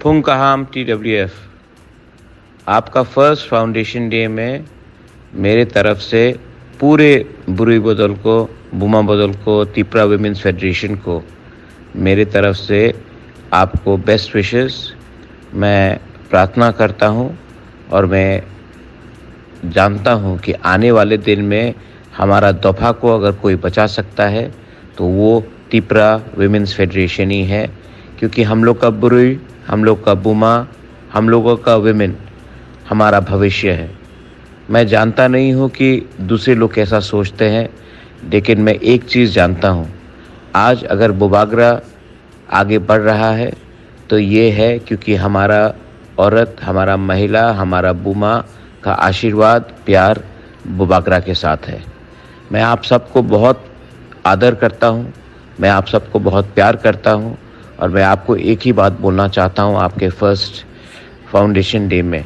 फुंकहाम TWF, आपका first foundation day में मेरे तरफ से पूरे बुरुई बदल को, बुमा बदल को, तिप्रा विमेंस फेडरेशन को मेरे तरफ से आपको बेस्ट विशेस मैं प्रार्थना करता हूं और मैं जानता हूं कि आने वाले दिन में हमारा दफा को अगर कोई बचा सकता है तो वो तिप्रा विमेंस फेडरेशन ही है, क्योंकि हम लोग का बुरुई, हम लोग का बुमा, हम लोगों का विमेन हमारा भविष्य है। मैं जानता नहीं हूँ कि दूसरे लोग कैसा सोचते हैं, लेकिन मैं एक चीज़ जानता हूँ, आज अगर बुबागरा आगे बढ़ रहा है तो ये है क्योंकि हमारा औरत, हमारा महिला, हमारा बुमा का आशीर्वाद, प्यार बुबागरा के साथ है। मैं आप सबको बहुत आदर करता हूँ, मैं आप सबको बहुत प्यार करता हूँ और मैं आपको एक ही बात बोलना चाहता हूँ आपके फर्स्ट फाउंडेशन डे में।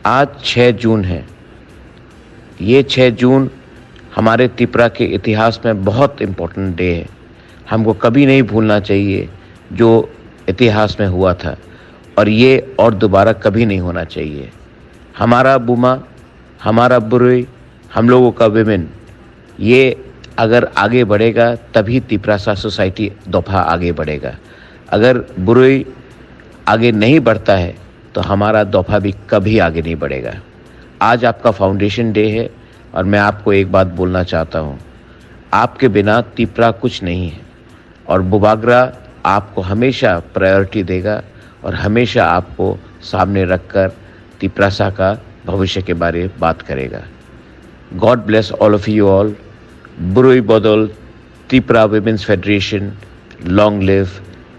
आज 6 जून है। ये 6 जून हमारे तिप्रा के इतिहास में बहुत इम्पोर्टेंट डे है। हमको कभी नहीं भूलना चाहिए जो इतिहास में हुआ था और ये और दोबारा कभी नहीं होना चाहिए। हमारा बुमा, हमारा बुरुई, हम लोगों का विमेन, ये अगर आगे बढ़ेगा तभी तिप्रा सा सोसाइटी दफा आगे बढ़ेगा। अगर बुरुई आगे नहीं बढ़ता है तो हमारा दफा भी कभी आगे नहीं बढ़ेगा। आज आपका फाउंडेशन डे है और मैं आपको एक बात बोलना चाहता हूँ, आपके बिना तिप्रा कुछ नहीं है और बुबागरा आपको हमेशा प्रायोरिटी देगा और हमेशा आपको सामने रखकर तिप्रासा का भविष्य के बारे में बात करेगा। God bless all of you all. बुरुई बदल Tipra women's federation, long live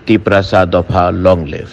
Tiprasa दफा, लॉन्ग लिव।